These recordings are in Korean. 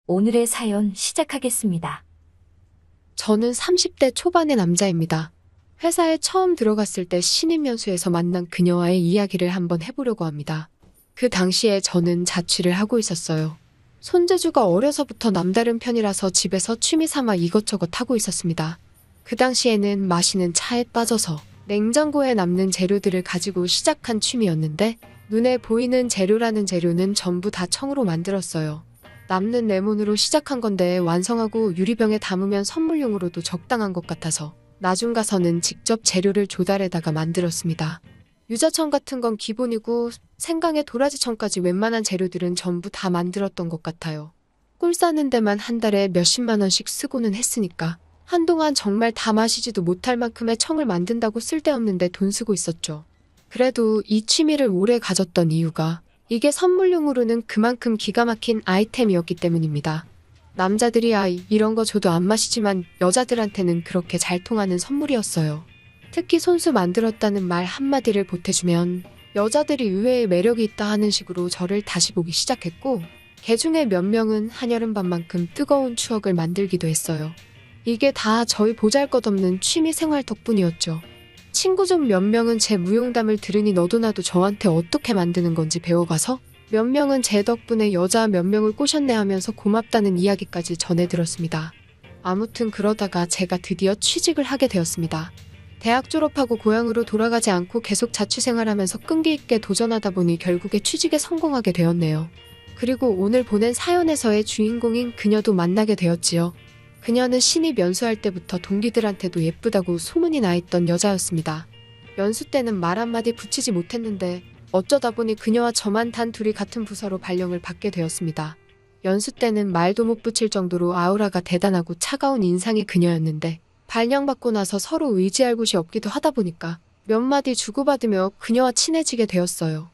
오늘의 사연 시작하겠습니다. 저는 30대 초반의 남자입니다. 회사에 처음 들어갔을 때 신입연수에서 만난 그녀와의 이야기를 한번 해보려고 합니다. 그 당시에 저는 자취를 하고 있었어요. 손재주가 어려서부터 남다른 편이라서 집에서 취미 삼아 이것저것 하고 있었습니다. 그 당시에는 마시는 차에 빠져서 냉장고에 남는 재료들을 가지고 시작한 취미였는데 눈에 보이는 재료라는 재료는 전부 다 청으로 만들었어요. 남는 레몬으로 시작한 건데 완성하고 유리병에 담으면 선물용으로도 적당한 것 같아서 나중 가서는 직접 재료를 조달해다가 만들었습니다. 유자청 같은 건 기본이고 생강에 도라지청까지 웬만한 재료들은 전부 다 만들었던 것 같아요. 꿀 싸는 데만 한 달에 몇십만 원씩 쓰고는 했으니까 한동안 정말 다 마시지도 못할 만큼의 청을 만든다고 쓸데없는데 돈 쓰고 있었죠. 그래도 이 취미를 오래 가졌던 이유가 이게 선물용으로는 그만큼 기가 막힌 아이템이었기 때문입니다. 남자들이 이런 거 줘도 안 마시지만 여자들한테는 그렇게 잘 통하는 선물이었어요. 특히 손수 만들었다는 말 한마디를 보태주면 여자들이 의외의 매력이 있다 하는 식으로 저를 다시 보기 시작했고 개 중에 몇 명은 한여름밤만큼 뜨거운 추억을 만들기도 했어요. 이게 다 저희 보잘것없는 취미 생활 덕분이었죠. 친구 중 몇 명은 제 무용담을 들으니 너도 나도 저한테 어떻게 만드는 건지 배워가서 몇 명은 제 덕분에 여자 몇 명을 꼬셨네 하면서 고맙다는 이야기까지 전해 들었습니다. 아무튼 그러다가 제가 드디어 취직을 하게 되었습니다. 대학 졸업하고 고향으로 돌아가지 않고 계속 자취생활하면서 끈기 있게 도전하다 보니 결국에 취직에 성공하게 되었네요. 그리고 오늘 보낸 사연에서의 주인공인 그녀도 만나게 되었지요. 그녀는 신입 연수할 때부터 동기들한테도 예쁘다고 소문이 나 있던 여자였습니다. 연수 때는 말 한마디 붙이지 못했는데 어쩌다 보니 그녀와 저만 단 둘이 같은 부서로 발령을 받게 되었습니다. 연수 때는 말도 못 붙일 정도로 아우라가 대단하고 차가운 인상의 그녀였는데 발령받고 나서 서로 의지할 곳이 없기도 하다 보니까 몇 마디 주고받으며 그녀와 친해지게 되었어요.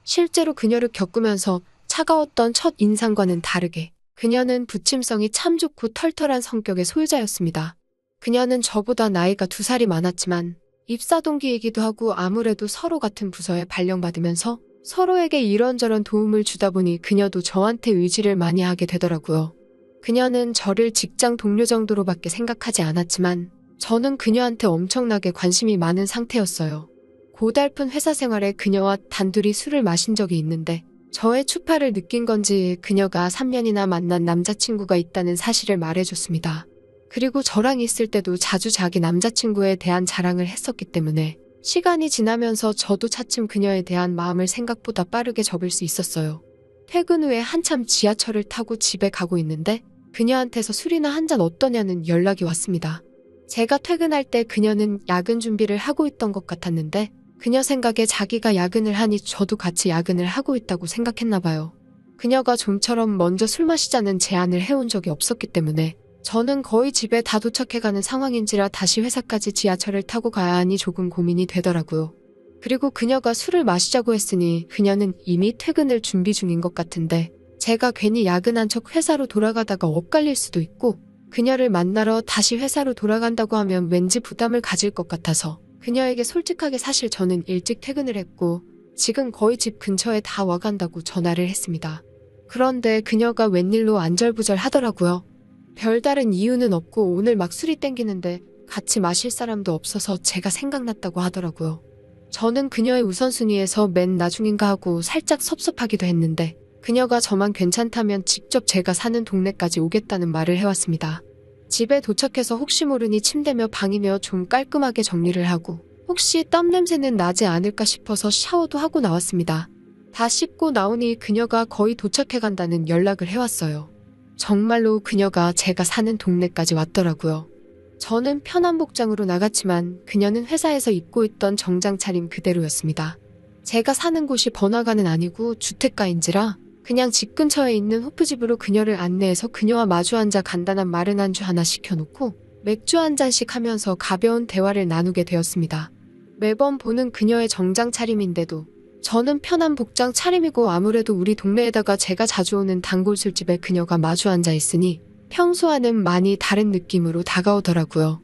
실제로 그녀를 겪으면서 차가웠던 첫 인상과는 다르게 그녀는 부침성이 참 좋고 털털한 성격의 소유자였습니다. 그녀는 저보다 나이가 2살이 많았지만 입사 동기이기도 하고 아무래도 서로 같은 부서에 발령받으면서 서로에게 이런저런 도움을 주다 보니 그녀도 저한테 의지를 많이 하게 되더라고요. 그녀는 저를 직장 동료 정도로밖에 생각하지 않았지만 저는 그녀한테 엄청나게 관심이 많은 상태였어요. 고달픈 회사 생활에 그녀와 단둘이 술을 마신 적이 있는데 저의 추파를 느낀 건지 그녀가 3년이나 만난 남자친구가 있다는 사실을 말해줬습니다. 그리고 저랑 있을 때도 자주 자기 남자친구에 대한 자랑을 했었기 때문에 시간이 지나면서 저도 차츰 그녀에 대한 마음을 생각보다 빠르게 접을 수 있었어요. 퇴근 후에 한참 지하철을 타고 집에 가고 있는데 그녀한테서 술이나 한잔 어떠냐는 연락이 왔습니다. 제가 퇴근할 때 그녀는 야근 준비를 하고 있던 것 같았는데 그녀 생각에 자기가 야근을 하니 저도 같이 야근을 하고 있다고 생각했나 봐요. 그녀가 좀처럼 먼저 술 마시자는 제안을 해온 적이 없었기 때문에 저는 거의 집에 다 도착해가는 상황인지라 다시 회사까지 지하철을 타고 가야 하니 조금 고민이 되더라고요. 그리고 그녀가 술을 마시자고 했으니 그녀는 이미 퇴근을 준비 중인 것 같은데 제가 괜히 야근한 척 회사로 돌아가다가 엇갈릴 수도 있고 그녀를 만나러 다시 회사로 돌아간다고 하면 왠지 부담을 가질 것 같아서 그녀에게 솔직하게 사실 저는 일찍 퇴근을 했고 지금 거의 집 근처에 다 와간다고 전화를 했습니다. 그런데 그녀가 웬일로 안절부절 하더라고요. 별다른 이유는 없고 오늘 막 술이 땡기는데 같이 마실 사람도 없어서 제가 생각났다고 하더라고요. 저는 그녀의 우선순위에서 맨 나중인가 하고 살짝 섭섭하기도 했는데 그녀가 저만 괜찮다면 직접 제가 사는 동네까지 오겠다는 말을 해왔습니다. 집에 도착해서 혹시 모르니 침대며 방이며 좀 깔끔하게 정리를 하고 혹시 땀 냄새는 나지 않을까 싶어서 샤워도 하고 나왔습니다. 다 씻고 나오니 그녀가 거의 도착해간다는 연락을 해왔어요. 정말로 그녀가 제가 사는 동네까지 왔더라고요. 저는 편한 복장으로 나갔지만 그녀는 회사에서 입고 있던 정장 차림 그대로였습니다. 제가 사는 곳이 번화가는 아니고 주택가인지라 그냥 집 근처에 있는 호프집으로 그녀를 안내해서 그녀와 마주 앉아 간단한 마른 안주 하나 시켜놓고 맥주 한 잔씩 하면서 가벼운 대화를 나누게 되었습니다. 매번 보는 그녀의 정장 차림인데도 저는 편한 복장 차림이고 아무래도 우리 동네에다가 제가 자주 오는 단골 술집에 그녀가 마주 앉아 있으니 평소와는 많이 다른 느낌으로 다가오더라고요.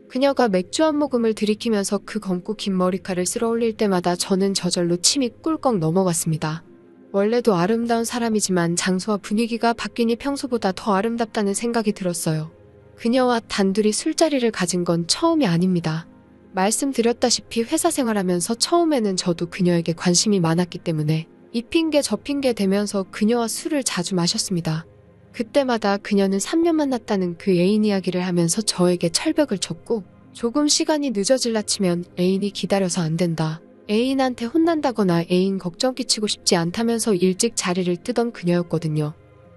그녀가 맥주 한 모금을 들이키면서 그 검고 긴 머리카락을 쓸어 올릴 때마다 저는 저절로 침이 꿀꺽 넘어갔습니다. 원래도 아름다운 사람이지만 장소와 분위기가 바뀌니 평소보다 더 아름답다는 생각이 들었어요. 그녀와 단둘이 술자리를 가진 건 처음이 아닙니다. 말씀드렸다시피 회사 생활하면서 처음에는 저도 그녀에게 관심이 많았기 때문에 이 핑계 저 핑계 대면서 그녀와 술을 자주 마셨습니다. 그때마다 그녀는 3년 만났다는 그 애인 이야기를 하면서 저에게 철벽을 쳤고 조금 시간이 늦어질라 치면 애인이 기다려서 안 된다. 애인한테 혼난다거나 애인 걱정 끼치고 싶지 않다면서 일찍 자리를 뜨던 그녀였거든요.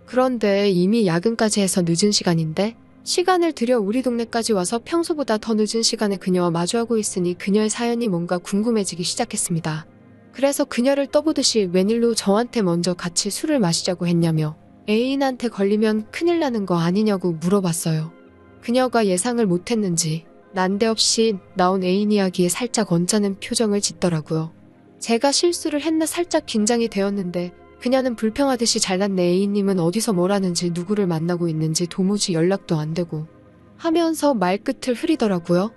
그런데 이미 야근까지 해서 늦은 시간인데 시간을 들여 우리 동네까지 와서 평소보다 더 늦은 시간에 그녀와 마주하고 있으니 그녀의 사연이 뭔가 궁금해지기 시작했습니다. 그래서 그녀를 떠보듯이 웬일로 저한테 먼저 같이 술을 마시자고 했냐며 애인한테 걸리면 큰일 나는 거 아니냐고 물어봤어요. 그녀가 예상을 못했는지 난데없이 나온 애인 이야기에 살짝 언짢은 표정을 짓더라고요. 제가 실수를 했나 살짝 긴장이 되었는데 그녀는 불평하듯이 잘난 내 애인님은 어디서 뭘 하는지 누구를 만나고 있는지 도무지 연락도 안 되고 하면서 말끝을 흐리더라고요.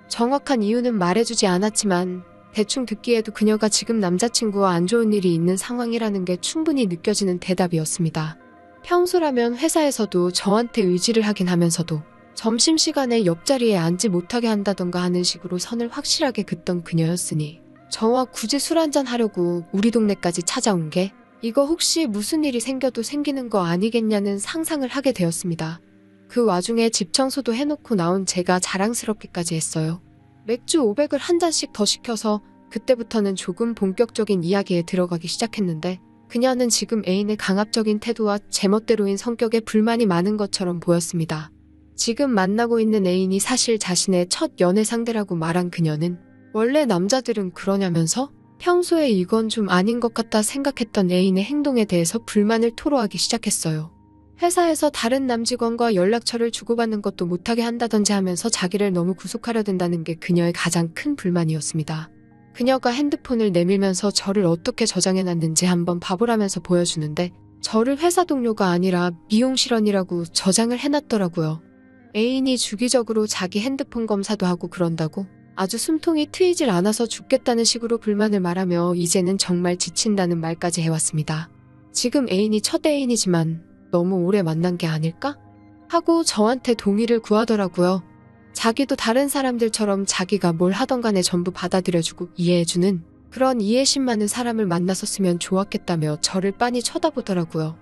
정확한 이유는 말해주지 않았지만 대충 듣기에도 그녀가 지금 남자친구와 안 좋은 일이 있는 상황이라는 게 충분히 느껴지는 대답이었습니다. 평소라면 회사에서도 저한테 의지를 하긴 하면서도 점심시간에 옆자리에 앉지 못하게 한다던가 하는 식으로 선을 확실하게 긋던 그녀였으니 저와 굳이 술 한잔 하려고 우리 동네까지 찾아온 게 이거 혹시 무슨 일이 생겨도 생기는 거 아니겠냐는 상상을 하게 되었습니다. 그 와중에 집 청소도 해놓고 나온 제가 자랑스럽기까지 했어요. 맥주 500을 한 잔씩 더 시켜서 그때부터는 조금 본격적인 이야기에 들어가기 시작했는데 그녀는 지금 애인의 강압적인 태도와 제멋대로인 성격에 불만이 많은 것처럼 보였습니다. 지금 만나고 있는 애인이 사실 자신의 첫 연애 상대라고 말한 그녀는 원래 남자들은 그러냐면서 평소에 이건 좀 아닌 것 같다 생각했던 애인의 행동에 대해서 불만을 토로하기 시작했어요. 회사에서 다른 남직원과 연락처를 주고받는 것도 못하게 한다든지 하면서 자기를 너무 구속하려 든다는 게 그녀의 가장 큰 불만이었습니다. 그녀가 핸드폰을 내밀면서 저를 어떻게 저장해놨는지 한번 봐보라면서 보여주는데 저를 회사 동료가 아니라 미용실원이라고 저장을 해놨더라고요. 애인이 주기적으로 자기 핸드폰 검사도 하고 그런다고 아주 숨통이 트이질 않아서 죽겠다는 식으로 불만을 말하며 이제는 정말 지친다는 말까지 해왔습니다. 지금 애인이 첫 애인이지만 너무 오래 만난 게 아닐까? 하고 저한테 동의를 구하더라고요. 자기도 다른 사람들처럼 자기가 뭘 하던 간에 전부 받아들여주고 이해해주는 그런 이해심 많은 사람을 만났었으면 좋았겠다며 저를 빤히 쳐다보더라고요.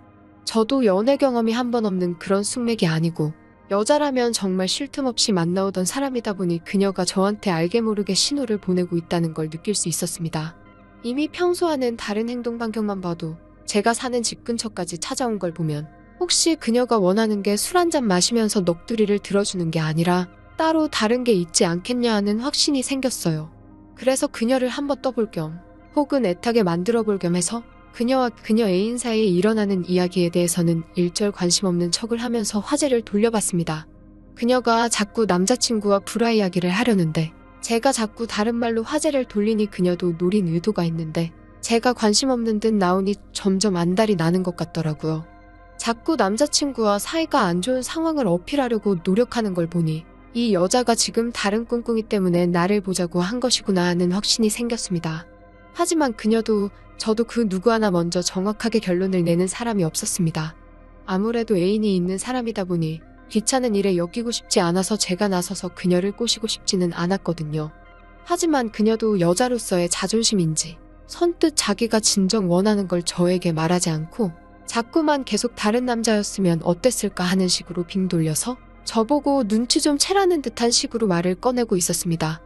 저도 연애 경험이 한 번 없는 그런 숙맥이 아니고 여자라면 정말 쉴 틈 없이 만나오던 사람이다 보니 그녀가 저한테 알게 모르게 신호를 보내고 있다는 걸 느낄 수 있었습니다. 이미 평소와는 다른 행동 반경만 봐도 제가 사는 집 근처까지 찾아온 걸 보면 혹시 그녀가 원하는 게 술 한잔 마시면서 넋두리를 들어주는 게 아니라 따로 다른 게 있지 않겠냐 하는 확신이 생겼어요. 그래서 그녀를 한번 떠볼 겸 혹은 애타게 만들어 볼 겸 해서 그녀와 그녀 애인 사이에 일어나는 이야기에 대해서는 일절 관심 없는 척을 하면서 화제를 돌려봤습니다. 그녀가 자꾸 남자친구와 불화 이야기를 하려는데 제가 자꾸 다른 말로 화제를 돌리니 그녀도 노린 의도가 있는데 제가 관심 없는 듯 나오니 점점 안달이 나는 것 같더라고요. 자꾸 남자친구와 사이가 안 좋은 상황을 어필하려고 노력하는 걸 보니 이 여자가 지금 다른 꿍꿍이 때문에 나를 보자고 한 것이구나 하는 확신이 생겼습니다. 하지만 그녀도 저도 그 누구 하나 먼저 정확하게 결론을 내는 사람이 없었습니다. 아무래도 애인이 있는 사람이다 보니 귀찮은 일에 엮이고 싶지 않아서 제가 나서서 그녀를 꼬시고 싶지는 않았거든요. 하지만 그녀도 여자로서의 자존심인지 선뜻 자기가 진정 원하는 걸 저에게 말하지 않고 자꾸만 계속 다른 남자였으면 어땠을까 하는 식으로 빙 돌려서 저보고 눈치 좀 채라는 듯한 식으로 말을 꺼내고 있었습니다.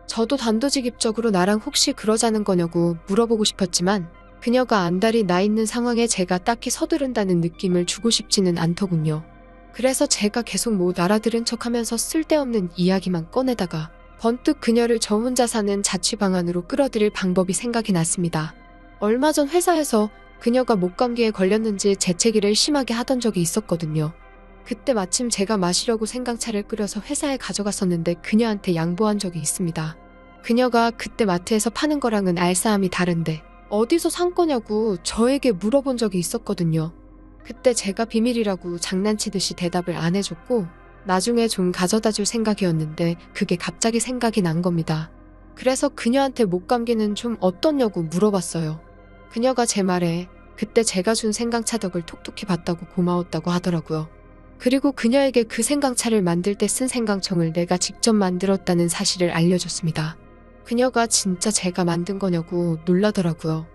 저도 단도직입적으로 나랑 혹시 그러자는 거냐고 물어보고 싶었지만 그녀가 안달이 나 있는 상황에 제가 딱히 서두른다는 느낌을 주고 싶지는 않더군요. 그래서 제가 계속 못 알아들은 척하면서 쓸데없는 이야기만 꺼내다가 번뜩 그녀를 저 혼자 사는 자취방안으로 끌어들일 방법이 생각이 났습니다. 얼마 전 회사에서 그녀가 목감기에 걸렸는지 재채기를 심하게 하던 적이 있었거든요. 그때 마침 제가 마시려고 생강차를 끓여서 회사에 가져갔었는데 그녀한테 양보한 적이 있습니다. 그녀가 그때 마트에서 파는 거랑은 알싸함이 다른데 어디서 산 거냐고 저에게 물어본 적이 있었거든요. 그때 제가 비밀이라고 장난치듯이 대답을 안 해줬고 나중에 좀 가져다 줄 생각이었는데 그게 갑자기 생각이 난 겁니다. 그래서 그녀한테 목감기는 좀 어떻냐고 물어봤어요. 그녀가 제 말에 그때 제가 준 생강차 덕을 톡톡히 봤다고 고마웠다고 하더라고요. 그리고 그녀에게 그 생강차를 만들 때 쓴 생강청을 내가 직접 만들었다는 사실을 알려줬습니다. 그녀가 진짜 제가 만든 거냐고 놀라더라고요.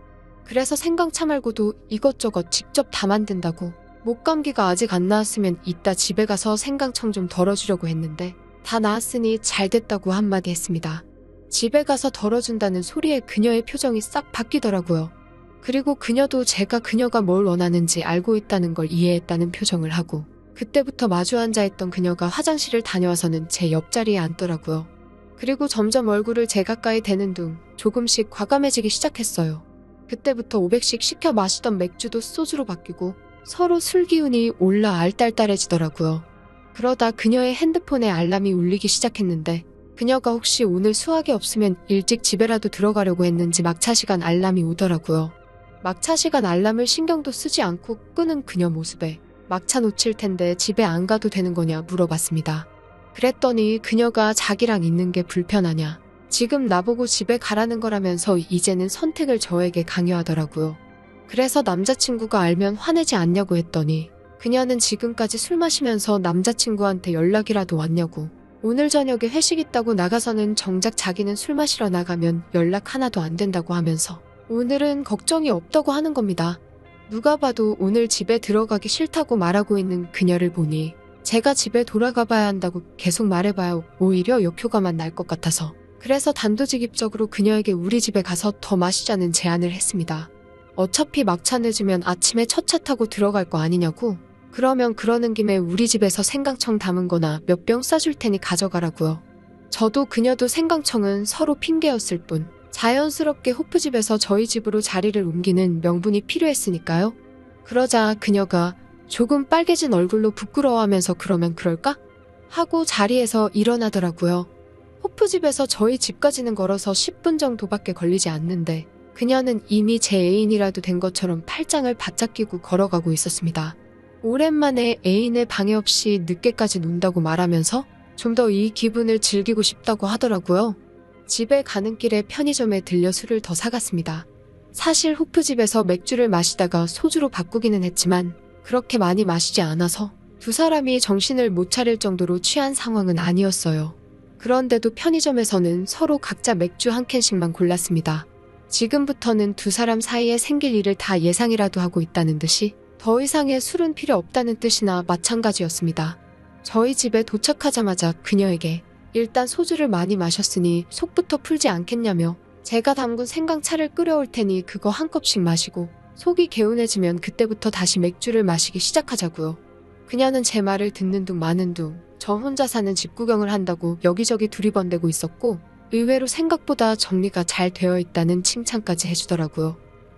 그래서 생강차 말고도 이것저것 직접 다 만든다고, 목감기가 아직 안 나았으면 이따 집에 가서 생강청 좀 덜어주려고 했는데 다 나았으니 잘 됐다고 한마디 했습니다. 집에 가서 덜어준다는 소리에 그녀의 표정이 싹 바뀌더라고요. 그리고 그녀도 제가 그녀가 뭘 원하는지 알고 있다는 걸 이해했다는 표정을 하고, 그때부터 마주 앉아있던 그녀가 화장실을 다녀와서는 제 옆자리에 앉더라고요. 그리고 점점 얼굴을 제 가까이 대는 둥 조금씩 과감해지기 시작했어요. 그때부터 500씩 시켜 마시던 맥주도 소주로 바뀌고 서로 술 기운이 올라 알딸딸해지더라고요. 그러다 그녀의 핸드폰에 알람이 울리기 시작했는데, 그녀가 혹시 오늘 수학이 없으면 일찍 집에라도 들어가려고 했는지 막차 시간 알람이 오더라고요. 막차 시간 알람을 신경도 쓰지 않고 끄는 그녀 모습에 막차 놓칠 텐데 집에 안 가도 되는 거냐 물어봤습니다. 그랬더니 그녀가 자기랑 있는 게 불편하냐, 지금 나보고 집에 가라는 거라면서 이제는 선택을 저에게 강요하더라고요. 그래서 남자친구가 알면 화내지 않냐고 했더니 그녀는 지금까지 술 마시면서 남자친구한테 연락이라도 왔냐고, 오늘 저녁에 회식 있다고 나가서는 정작 자기는 술 마시러 나가면 연락 하나도 안 된다고 하면서 오늘은 걱정이 없다고 하는 겁니다. 누가 봐도 오늘 집에 들어가기 싫다고 말하고 있는 그녀를 보니 제가 집에 돌아가 봐야 한다고 계속 말해봐야 오히려 역효과만 날 것 같아서, 그래서 단도직입적으로 그녀에게 우리 집에 가서 더 마시자는 제안을 했습니다. 어차피 막차 늦으면 아침에 첫 차 타고 들어갈 거 아니냐고, 그러면 그러는 김에 우리 집에서 생강청 담은 거나 몇 병 싸줄 테니 가져가라고요. 저도 그녀도 생강청은 서로 핑계였을 뿐 자연스럽게 호프집에서 저희 집으로 자리를 옮기는 명분이 필요했으니까요. 그러자 그녀가 조금 빨개진 얼굴로 부끄러워하면서 그러면 그럴까? 하고 자리에서 일어나더라고요. 호프집에서 저희 집까지는 걸어서 10분 정도밖에 걸리지 않는데 그녀는 이미 제 애인이라도 된 것처럼 팔짱을 바짝 끼고 걸어가고 있었습니다. 오랜만에 애인의 방해 없이 늦게까지 논다고 말하면서 좀 더 이 기분을 즐기고 싶다고 하더라고요. 집에 가는 길에 편의점에 들려 술을 더 사갔습니다. 사실 호프집에서 맥주를 마시다가 소주로 바꾸기는 했지만 그렇게 많이 마시지 않아서 두 사람이 정신을 못 차릴 정도로 취한 상황은 아니었어요. 그런데도 편의점에서는 서로 각자 맥주 한 캔씩만 골랐습니다. 지금부터는 두 사람 사이에 생길 일을 다 예상이라도 하고 있다는 듯이 더 이상의 술은 필요 없다는 뜻이나 마찬가지였습니다. 저희 집에 도착하자마자 그녀에게 일단 소주를 많이 마셨으니 속부터 풀지 않겠냐며 제가 담근 생강차를 끓여올 테니 그거 한 컵씩 마시고 속이 개운해지면 그때부터 다시 맥주를 마시기 시작하자고요. 그녀는 제 말을 듣는 둥 마는 둥 저 혼자 사는 집 구경을 한다고 여기저기 두리번대고 있었고 의외로 생각보다 정리가 잘 되어 있다는 칭찬까지 해주더라고요.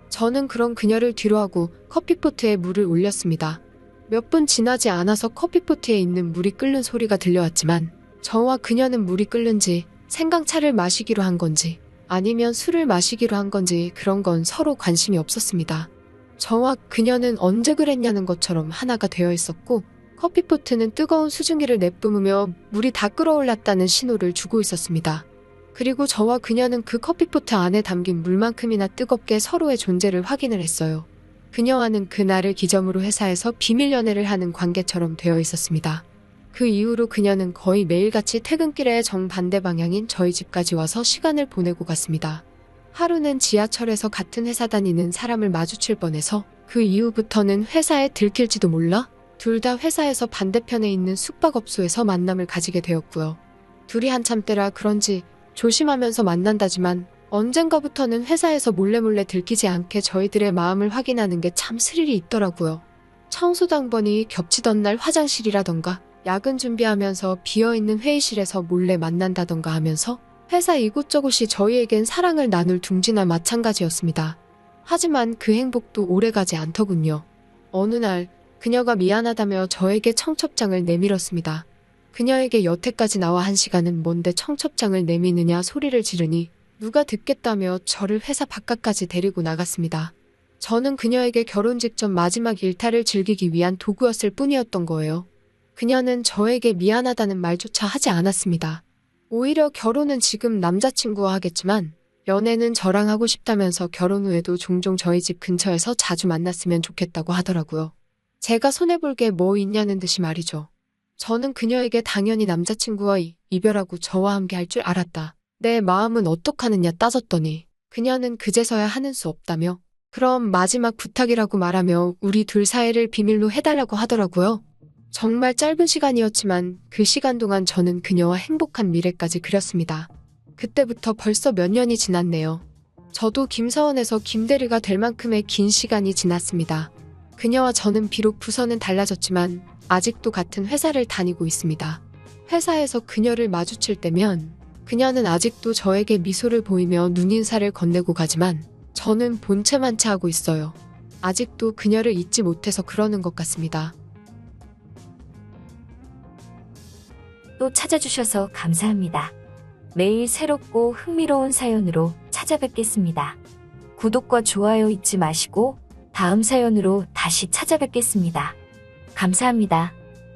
저는 그런 그녀를 뒤로하고 커피포트에 물을 올렸습니다. 몇 분 지나지 않아서 커피포트에 있는 물이 끓는 소리가 들려왔지만 저와 그녀는 물이 끓는지 생강차를 마시기로 한 건지 아니면 술을 마시기로 한 건지 그런 건 서로 관심이 없었습니다. 저와 그녀는 언제 그랬냐는 것처럼 하나가 되어 있었고 커피포트는 뜨거운 수증기를 내뿜으며 물이 다 끓어올랐다는 신호를 주고 있었습니다. 그리고 저와 그녀는 그 커피포트 안에 담긴 물만큼이나 뜨겁게 서로의 존재를 확인을 했어요. 그녀와는 그날을 기점으로 회사에서 비밀 연애를 하는 관계처럼 되어 있었습니다. 그 이후로 그녀는 거의 매일같이 퇴근길에 정반대 방향인 저희 집까지 와서 시간을 보내고 갔습니다. 하루는 지하철에서 같은 회사 다니는 사람을 마주칠 뻔해서 그 이후부터는 회사에 들킬지도 몰라 둘 다 회사에서 반대편에 있는 숙박업소에서 만남을 가지게 되었고요. 둘이 한참 때라 그런지 조심하면서 만난다지만 언젠가부터는 회사에서 몰래 들키지 않게 저희들의 마음을 확인하는 게 참 스릴이 있더라고요. 청소 당번이 겹치던 날 화장실이라던가 야근 준비하면서 비어있는 회의실에서 몰래 만난다던가 하면서 회사 이곳저곳이 저희에겐 사랑을 나눌 둥지나 마찬가지였습니다. 하지만 그 행복도 오래가지 않더군요. 어느 날 그녀가 미안하다며 저에게 청첩장을 내밀었습니다. 그녀에게 여태까지 나와 1시간은 뭔데 청첩장을 내미느냐 소리를 지르니 누가 듣겠다며 저를 회사 바깥까지 데리고 나갔습니다. 저는 그녀에게 결혼 직전 마지막 일탈을 즐기기 위한 도구였을 뿐이었던 거예요. 그녀는 저에게 미안하다는 말조차 하지 않았습니다. 오히려 결혼은 지금 남자친구와 하겠지만 연애는 저랑 하고 싶다면서 결혼 후에도 종종 저희 집 근처에서 자주 만났으면 좋겠다고 하더라고요. 제가 손해볼 게 뭐 있냐는 듯이 말이죠. 저는 그녀에게 당연히 남자친구와 이별하고 저와 함께 할 줄 알았다. 내 마음은 어떡하느냐 따졌더니 그녀는 그제서야 하는 수 없다며 그럼 마지막 부탁이라고 말하며 우리 둘 사이를 비밀로 해달라고 하더라고요. 정말 짧은 시간이었지만 그 시간 동안 저는 그녀와 행복한 미래까지 그렸습니다. 그때부터 벌써 몇 년이 지났네요. 저도 김사원에서 김대리가 될 만큼의 긴 시간이 지났습니다. 그녀와 저는 비록 부서는 달라졌지만 아직도 같은 회사를 다니고 있습니다. 회사에서 그녀를 마주칠 때면 그녀는 아직도 저에게 미소를 보이며 눈인사를 건네고 가지만 저는 본체만 채하고 있어요. 아직도 그녀를 잊지 못해서 그러는 것 같습니다. 또 찾아주셔서 감사합니다. 매일 새롭고 흥미로운 사연으로 찾아뵙겠습니다. 구독과 좋아요 잊지 마시고 다음 사연으로 다시 찾아뵙겠습니다. 감사합니다.